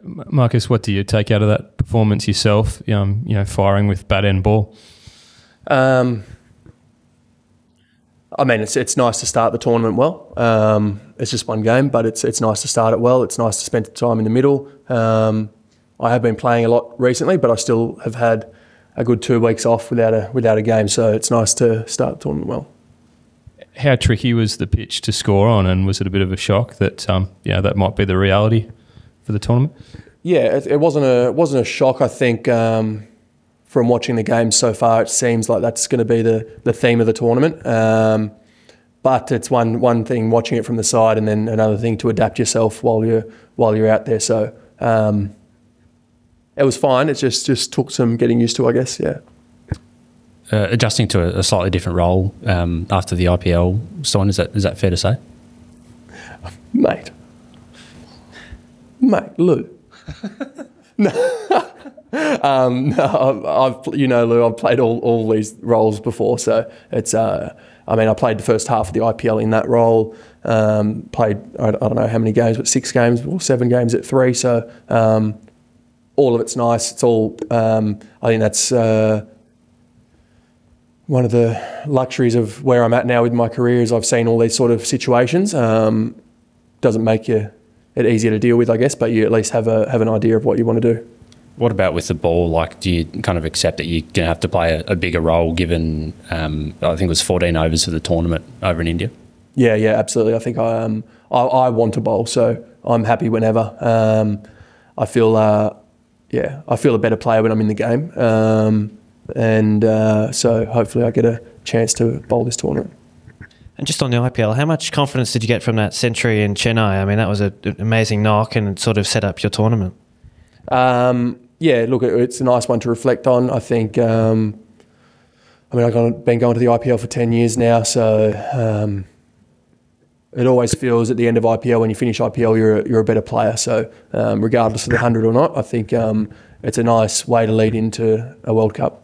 Marcus, what do you take out of that performance yourself? Firing with bat and ball. I mean, it's nice to start the tournament well. It's just one game, but it's nice to start it well. It's nice to spend time in the middle. I have been playing a lot recently, but I still have had a good 2 weeks off without a game, so it's nice to start the tournament well. How tricky was the pitch to score on, and was it a bit of a shock that that might be the reality for the tournament? Yeah, it wasn't a shock. I think from watching the games so far, it seems like that's going to be the theme of the tournament. But it's one thing watching it from the side, and then another thing to adapt yourself while you're out there. So it was fine. It just took some getting used to, I guess. Yeah. Adjusting to a slightly different role after the IPL, Stoinis, is that fair to say? Mate, Lou. No, Lou, I've played all these roles before, so it's. I played the first half of the IPL in that role. Played I don't know how many games, but 6 games or 7 games at 3. So all of it's nice. It's all. I think that's. One of the luxuries of where I'm at now with my career is I've seen all these sort of situations. Doesn't make it easier to deal with, I guess, but you at least have an idea of what you want to do. What about with the ball? Like, do you kind of accept that you're going to have to play a bigger role given, I think it was 14 overs for the tournament over in India? Yeah, absolutely. I think I want to bowl, so I'm happy whenever. I feel a better player when I'm in the game. So hopefully I get a chance to bowl this tournament. And just on the IPL, how much confidence did you get from that century in Chennai? I mean, that was an amazing knock and it sort of set up your tournament. Look, it's a nice one to reflect on. I think, I've been going to the IPL for 10 years now, so it always feels at the end of IPL, when you finish IPL, you're a better player. So regardless of the 100 or not, I think it's a nice way to lead into a World Cup.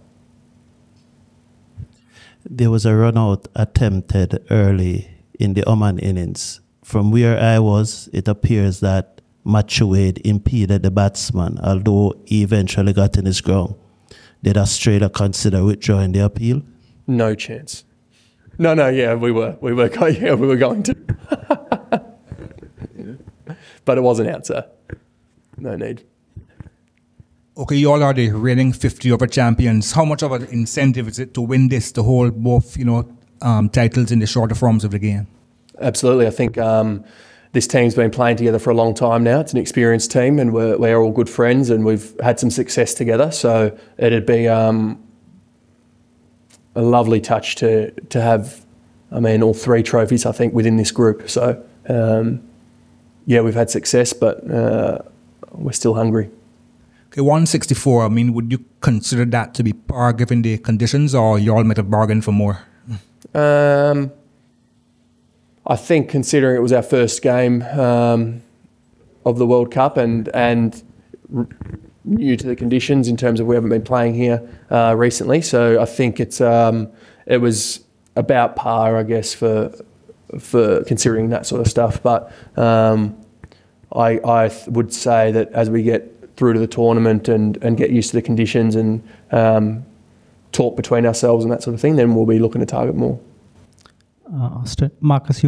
There was a run-out attempted early in the Oman innings. From where I was, it appears that Matthew Wade impeded the batsman, although he eventually got in his ground. Did Australia consider withdrawing the appeal? No chance. No, we were going to. But it wasn't out, so no need. Okay, you all are the reigning 50-over champions. How much of an incentive is it to win this, to hold both, titles in the shorter forms of the game? Absolutely. I think this team's been playing together for a long time now. It's an experienced team, and we're all good friends, and we've had some success together. So it'd be a lovely touch to have, all 3 trophies, I think, within this group. So, we've had success, but we're still hungry. Okay, 164, would you consider that to be par given the conditions, or you all might have bargained for more? I think considering it was our first game of the World Cup and new to the conditions in terms of we haven't been playing here recently, so I think it was about par, I guess, for considering that sort of stuff. But I would say that as we get through to the tournament and get used to the conditions and talk between ourselves and that sort of thing, then we'll be looking to target more. Marcus,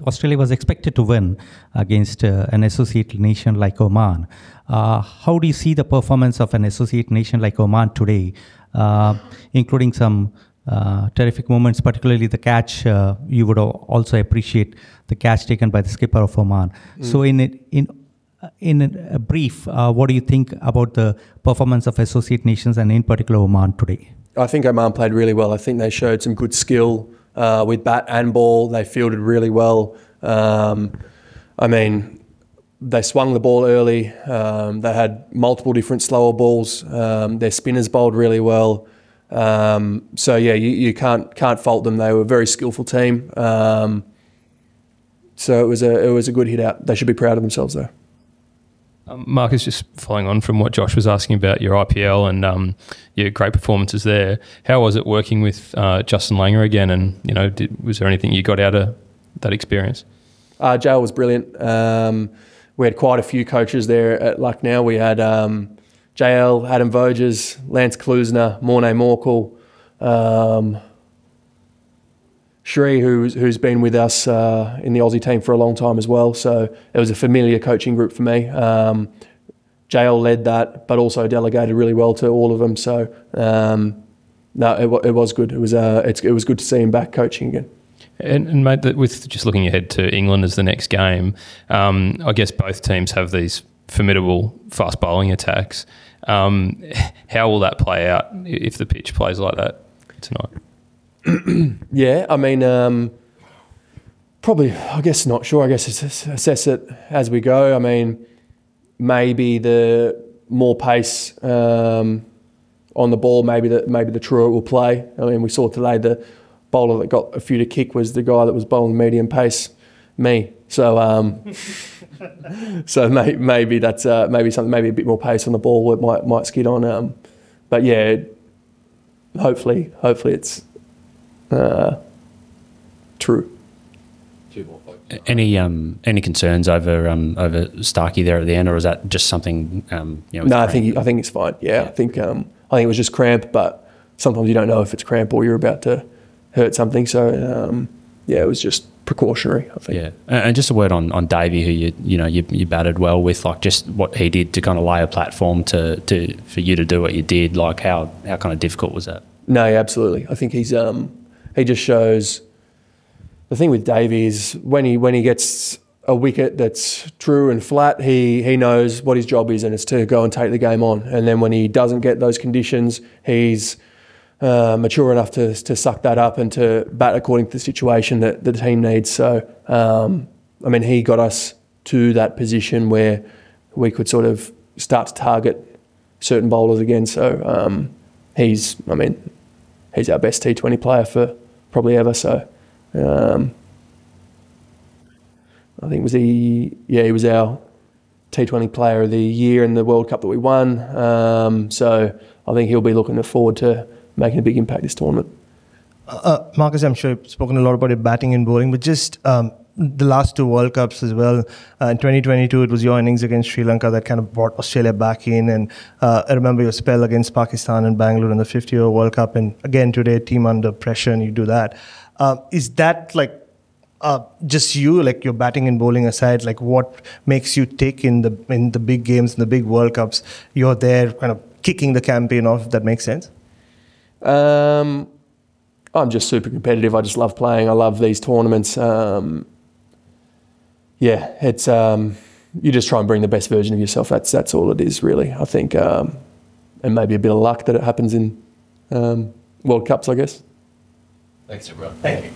Australia was expected to win against an associate nation like Oman. How do you see the performance of an associate nation like Oman today, including some terrific moments, particularly the catch? You would also appreciate the catch taken by the skipper of Oman. So in a brief, what do you think about the performance of associate nations and in particular Oman today? I think Oman played really well. I think they showed some good skill with bat and ball. They fielded really well. They swung the ball early. They had multiple different slower balls. Their spinners bowled really well. You can't fault them. They were a very skillful team. So it was a good hit out. They should be proud of themselves though. Marcus, just following on from what Josh was asking about your IPL and your great performances there, how was it working with Justin Langer again? And was there anything you got out of that experience? Joe was brilliant. we had quite a few coaches there at Lucknow. We had JL, Adam Voges, Lance Klusner, Mornay Morkel, Shree, who's been with us in the Aussie team for a long time as well. So it was a familiar coaching group for me. JL led that, but also delegated really well to all of them. So no, it was good. It was good to see him back coaching again. And mate, with just looking ahead to England as the next game, I guess both teams have these formidable fast bowling attacks. How will that play out if the pitch plays like that tonight? Yeah, I mean, probably, I guess not sure. I guess it's assess it as we go. I mean, maybe the more pace on the ball, maybe the truer it will play. I mean, we saw today the bowler that got a few to kick was the guy that was bowling medium pace, me. So so maybe that's maybe something, maybe a bit more pace on the ball it might skid on. But yeah, hopefully it's true. Any concerns over Starkey there at the end, or is that just something? No, I think it's fine. Yeah, I think it was just cramp, but sometimes you don't know if it's cramp or you're about to hurt something. So yeah, it was just precautionary, I think. Yeah, and just a word on Davey, who you batted well with, like just what he did to kind of lay a platform for you to do what you did. Like how kind of difficult was that? No, yeah, absolutely. I think he just shows. The thing with Davey is when he gets a wicket that's true and flat, he knows what his job is, and it's to go and take the game on. And then when he doesn't get those conditions, he's mature enough to suck that up and to bat according to the situation that the team needs. So, I mean, he got us to that position where we could sort of start to target certain bowlers again. So he's our best T20 player for probably ever. So I think he was our T20 player of the year in the World Cup that we won. So I think he'll be looking forward to making a big impact this tournament. Marcus, I'm sure you've spoken a lot about your batting and bowling, but just the last two World Cups as well. In 2022, it was your innings against Sri Lanka that kind of brought Australia back in. And I remember your spell against Pakistan and Bangalore in the 50-over World Cup. And again, today, team under pressure, and you do that. Is that like just you, like your batting and bowling aside, like what makes you tick in the big games, in the big World Cups? You're there kind of kicking the campaign off, if that makes sense? I'm just super competitive. I just love playing. I love these tournaments. Yeah, it's you just try and bring the best version of yourself. That's all it is, really. I think, and maybe a bit of luck that it happens in World Cups, I guess. Thanks, bro. Thank you.